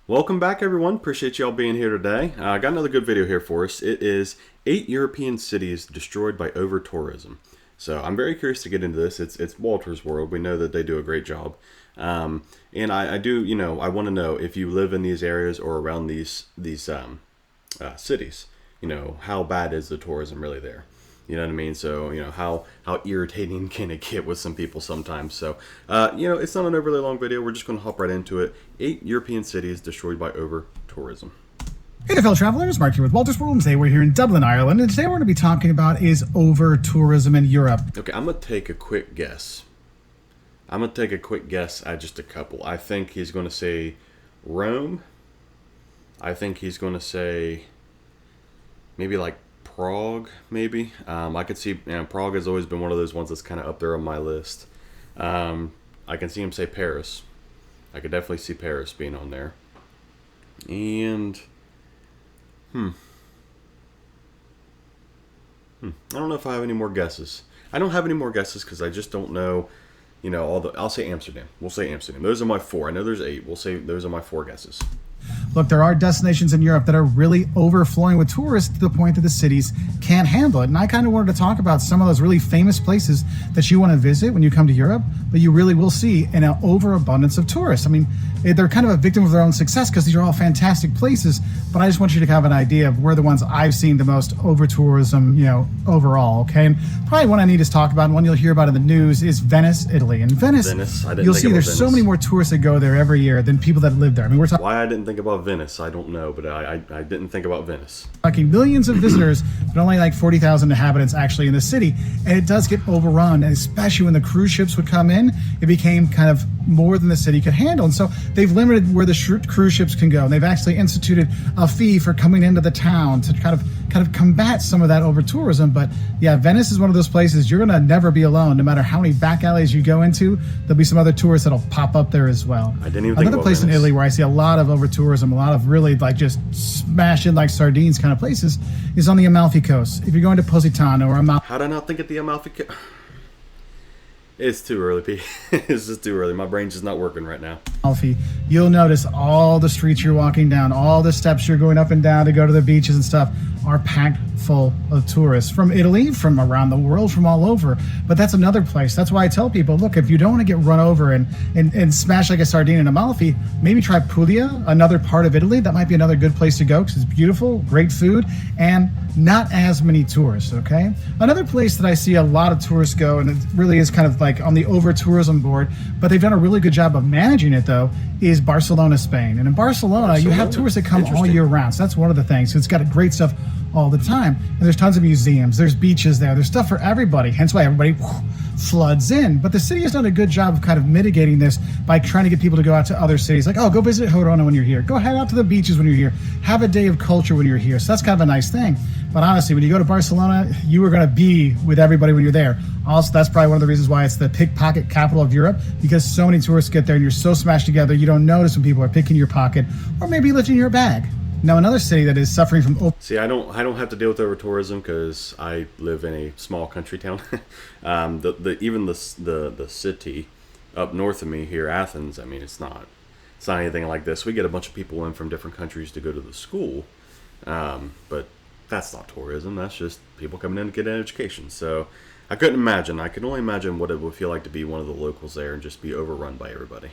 Welcome back, everyone. Appreciate y'all being here today. I got another good video here for us. It is 8 European cities destroyed by over-tourism. So I'm very curious to get into this. It's Walter's World. We know that they do a great job. And I do, I want to know if you live in these areas or around these cities, how bad is the tourism really there? You know what I mean? So, how irritating can it get with some people sometimes? So, it's not an overly long video. We're just going to hop right into it. 8 European cities destroyed by over-tourism. Hey there, fellow travelers. Mark here with Walter's World. Today we're here in Dublin, Ireland. And today we're going to be talking about is over-tourism in Europe. Okay, I'm going to take a quick guess. At just a couple. I think he's going to say Rome. I think he's going to say maybe like Prague, maybe. I could see, Prague has always been one of those ones that's kind of up there on my list. I can see him say Paris. I could definitely see Paris being on there. And, I don't know if I have any more guesses. I don't have any more guesses because I just don't know, I'll say Amsterdam. We'll say Amsterdam. Those are my 4. I know there's 8. We'll say those are my 4 guesses. Look, there are destinations in Europe that are really overflowing with tourists to the point that the cities can't handle it. And I kind of wanted to talk about some of those really famous places that you want to visit when you come to Europe, but you really will see an overabundance of tourists. I mean, they're kind of a victim of their own success because these are all fantastic places, but I just want you to have an idea of where the ones I've seen the most over-tourism, overall, okay? And probably one I need to talk about, and one you'll hear about in the news, is Venice, Italy. And Venice, you'll see there's so many more tourists that go there every year than people that live there. I mean, we're talking... Why I didn't think about Venice, I don't know, but I didn't think about Venice. Talking millions of visitors, but only like 40,000 inhabitants actually in the city. And it does get overrun, and especially when the cruise ships would come in, it became kind of more than the city could handle. And so they've limited where the cruise ships can go. And they've actually instituted a fee for coming into the town to kind of combat some of that over tourism. But yeah, Venice is one of those places you're going to never be alone. No matter how many back alleys you go into, there'll be some other tourists that'll pop up there as well. I didn't even think Another place Venice. In Italy where I see a lot of over tourism, a lot of really like just smashing like sardines kind of places, is on the Amalfi Coast. If you're going to Positano or Amalfi. How did I not think of the Amalfi Coast? It's too early, Pete. It's just too early. My brain's just not working right now. Amalfi, you'll notice all the streets you're walking down, all the steps you're going up and down to go to the beaches and stuff are packed full of tourists from Italy, from around the world, from all over. But that's another place. That's why I tell people, look, if you don't want to get run over and smash like a sardine in Amalfi, maybe try Puglia, another part of Italy. That might be another good place to go because it's beautiful, great food, and not as many tourists, okay? Another place that I see a lot of tourists go, and it really is kind of like on the over-tourism board, but they've done a really good job of managing it, though, is Barcelona, Spain. And in Barcelona, you have tourists that come all year round. So that's one of the things. So it's got great stuff all the time. And there's tons of museums. There's beaches there. There's stuff for everybody. Hence why everybody floods in. But the city has done a good job of kind of mitigating this by trying to get people to go out to other cities. Like, oh, go visit Girona when you're here. Go head out to the beaches when you're here. Have a day of culture when you're here. So that's kind of a nice thing. But honestly, when you go to Barcelona, you are going to be with everybody when you're there. Also, that's probably one of the reasons why it's the pickpocket capital of Europe, because so many tourists get there and you're so smashed together, you don't notice when people are picking your pocket or maybe lifting your bag. Now, another city that is suffering from... See, I don't have to deal with over-tourism because I live in a small country town. Even the city up north of me here, Athens, I mean, it's not anything like this. We get a bunch of people in from different countries to go to the school, but that's not tourism. That's just people coming in to get an education. So I couldn't imagine. I could only imagine what it would feel like to be one of the locals there and just be overrun by everybody.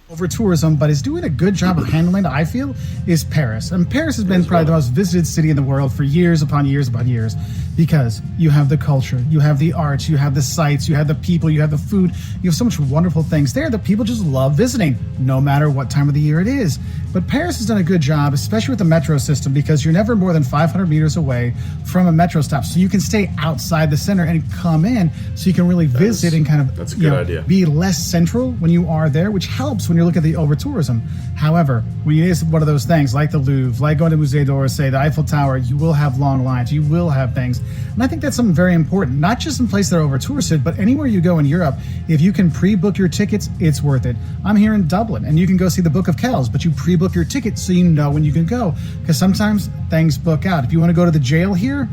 Over tourism, but is doing a good job of handling it, I feel, is Paris. And Paris has been probably the most visited city in the world for years upon years upon years, because you have the culture, you have the arts, you have the sights, you have the people, you have the food, you have so much wonderful things there that people just love visiting, no matter what time of the year it is. But Paris has done a good job, especially with the metro system, because you're never more than 500 meters away from a metro stop. So you can stay outside the center and come in, so you can really visit and kind of that's a good idea. Be less central when you are there, which helps when you look at the over-tourism. However, when it is one of those things like the Louvre, like going to Musée d'Orsay, the Eiffel Tower, you will have long lines, you will have things. And I think that's something very important, not just in places that are over-touristed, but anywhere you go in Europe, if you can pre-book your tickets, it's worth it. I'm here in Dublin, and you can go see the Book of Kells, but you pre-book your ticket so you know when you can go, because sometimes things book out. If you want to go to the jail here,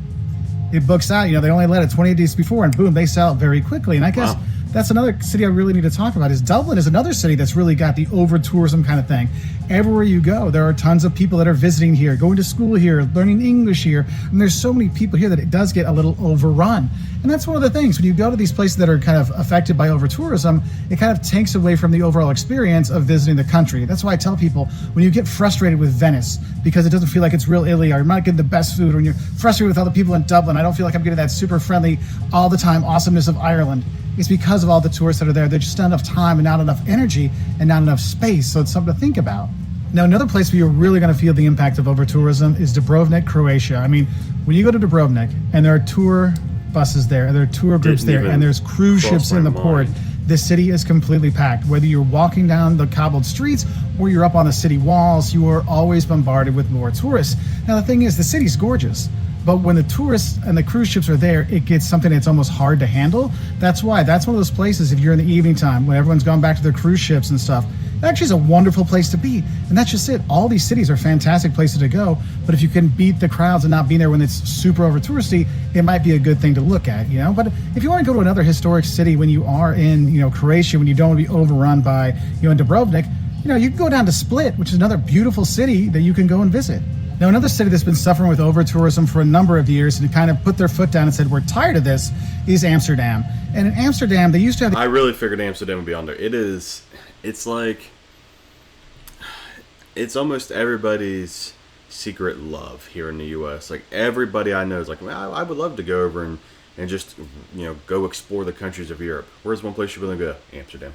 it books out. They only let it 28 days before, and boom, they sell it very quickly. And I guess That's another city I really need to talk about. Is Dublin is another city that's really got the over tourism kind of thing. Everywhere you go, there are tons of people that are visiting here, going to school here, learning English here, and there's so many people here that it does get a little overrun. And that's one of the things, when you go to these places that are kind of affected by over tourism, it kind of takes away from the overall experience of visiting the country. That's why I tell people, when you get frustrated with Venice because it doesn't feel like it's real Italy, or you're not getting the best food, or when you're frustrated with other people in Dublin, I don't feel like I'm getting that super friendly all the time awesomeness of Ireland. It's because of all the tourists that are there. There's just not enough time and not enough energy and not enough space. So it's something to think about. Now, another place where you're really going to feel the impact of over tourism is Dubrovnik, Croatia. I mean, when you go to Dubrovnik and there are tour buses there, and there are tour groups there, and there's cruise ships in the port, the city is completely packed. Whether you're walking down the cobbled streets or you're up on the city walls, you are always bombarded with more tourists. Now, the thing is, the city's gorgeous. But when the tourists and the cruise ships are there, it gets something that's almost hard to handle. That's why that's one of those places, if you're in the evening time, when everyone's gone back to their cruise ships and stuff, it actually is a wonderful place to be. And that's just it. All these cities are fantastic places to go. But if you can beat the crowds and not be there when it's super over touristy, it might be a good thing to look at, you know. But if you want to go to another historic city when you are in, you know, Croatia, when you don't want to be overrun by, you know, in Dubrovnik, you know, you can go down to Split, which is another beautiful city that you can go and visit. Now, another city that's been suffering with over-tourism for a number of years and kind of put their foot down and said, we're tired of this, is Amsterdam. And in Amsterdam, they used to have... I really figured Amsterdam would be on there. It's like, it's almost everybody's secret love here in the U.S. Like, everybody I know is like, well, I would love to go over and just, you know, go explore the countries of Europe. Where's one place you really go? Amsterdam.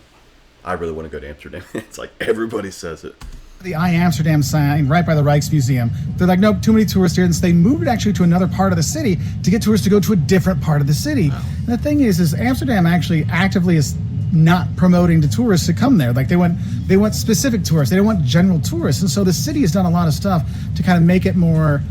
I really want to go to Amsterdam. It's like, everybody says it. The I Amsterdam sign right by the Rijksmuseum. They're like, nope, too many tourists here. And so they moved it actually to another part of the city to get tourists to go to a different part of the city. Wow. And the thing is Amsterdam actually actively is not promoting to tourists to come there. Like they want specific tourists. They don't want general tourists. And so the city has done a lot of stuff to kind of make it more,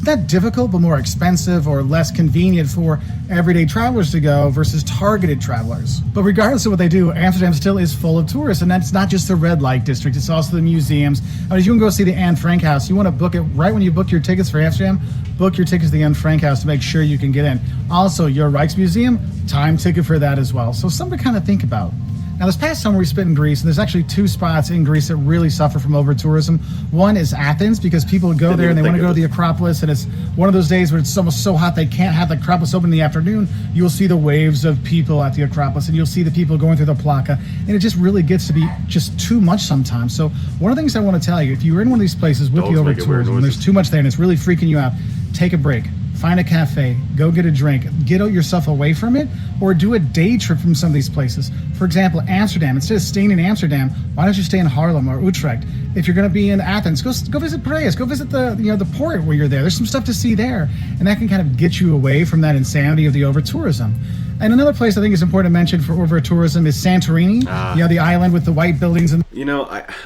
not difficult, but more expensive or less convenient for everyday travelers to go versus targeted travelers. But regardless of what they do, Amsterdam still is full of tourists, and that's not just the red light district, it's also the museums. I mean, you can go see the Anne Frank house. You want to book it right when you book your tickets for Amsterdam, book your tickets to the Anne Frank house to make sure you can get in. Also, your Rijksmuseum, time ticket for that as well. So something to kind of think about. Now, this past summer we spent in Greece, and there's actually two spots in Greece that really suffer from over-tourism. One is Athens, because people go there and they want to go to the Acropolis, and it's one of those days where it's almost so hot they can't have the Acropolis open in the afternoon. You'll see the waves of people at the Acropolis, and you'll see the people going through the Plaka, and it just really gets to be just too much sometimes. So one of the things I want to tell you, if you're in one of these places with the over-tourism, and there's too much there and it's really freaking you out, take a break. Find a cafe, go get a drink, get yourself away from it, or do a day trip from some of these places. For example, Amsterdam, instead of staying in Amsterdam, why don't you stay in Haarlem or Utrecht? If you're going to be in Athens, go visit Piraeus, go visit the port where you're there. There's some stuff to see there, and that can kind of get you away from that insanity of the over-tourism. And another place I think is important to mention for over-tourism is Santorini, the island with the white buildings. And you know,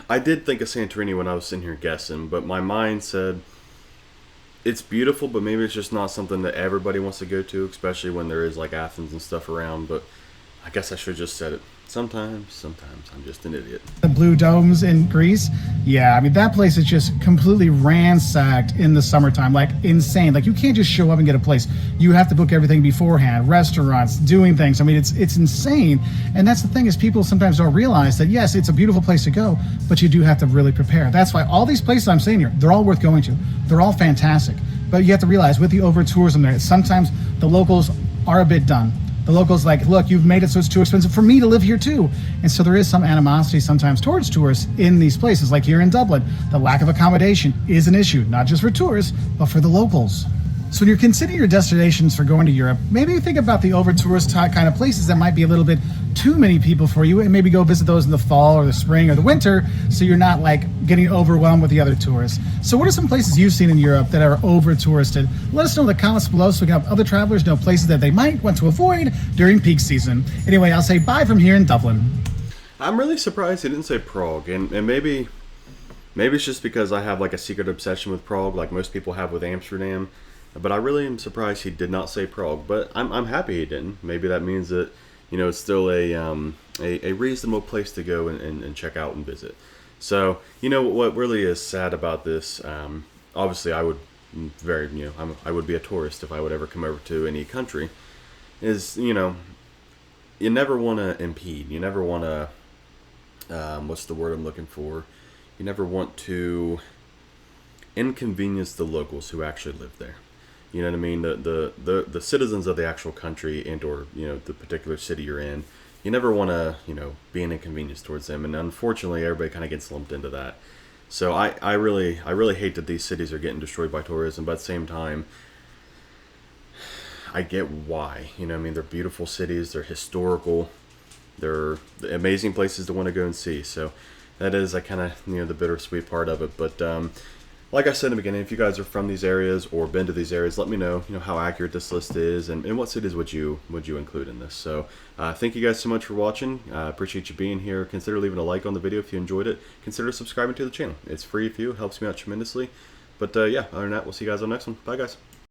I did think of Santorini when I was sitting here guessing, but my mind said, it's beautiful, but maybe it's just not something that everybody wants to go to, especially when there is like Athens and stuff around. But I guess I should have just said it. Sometimes I'm just an idiot. The blue domes in Greece, yeah, I mean that place is just completely ransacked in the summertime, like insane. Like you can't just show up and get a place. You have to book everything beforehand, restaurants, doing things. I mean it's insane. And that's the thing is people sometimes don't realize that yes, it's a beautiful place to go, but you do have to really prepare. That's why all these places I'm saying here, they're all worth going to. They're all fantastic. But you have to realize with the over-tourism there, sometimes the locals are a bit done. The locals like, look, you've made it so it's too expensive for me to live here too. And so there is some animosity sometimes towards tourists in these places, like here in Dublin. The lack of accommodation is an issue, not just for tourists, but for the locals. So when you're considering your destinations for going to Europe, maybe you think about the over-tourist kind of places that might be a little bit too many people for you, and maybe go visit those in the fall or the spring or the winter so you're not like getting overwhelmed with the other tourists. So what are some places you've seen in Europe that are over-touristed? Let us know in the comments below so we can have other travelers know places that they might want to avoid during peak season. Anyway, I'll say bye from here in Dublin. I'm really surprised he didn't say Prague, and maybe it's just because I have like a secret obsession with Prague like most people have with Amsterdam. But I really am surprised he did not say Prague. But I'm happy he didn't. Maybe that means that, you know, it's still a reasonable place to go and check out and visit. So, you know, what really is sad about this, obviously I would I would be a tourist if I would ever come over to any country, is, you know, you never want to impede. You never want to, what's the word I'm looking for? You never want to inconvenience the locals who actually live there. You know what I mean? The citizens of the actual country and or the particular city you're in. You never want to be an inconvenience towards them, and unfortunately, everybody kind of gets lumped into that. So I really hate that these cities are getting destroyed by tourism, but at the same time, I get why. I mean, they're beautiful cities, they're historical, they're amazing places to want to go and see. So that is a kind of the bittersweet part of it. But like I said in the beginning, if you guys are from these areas or been to these areas, let me know how accurate this list is, and what cities would you include in this. So thank you guys so much for watching. Appreciate you being here. Consider leaving a like on the video if you enjoyed it. Consider subscribing to the channel. It's free if you. It helps me out tremendously. But yeah, other than that, we'll see you guys on the next one. Bye guys.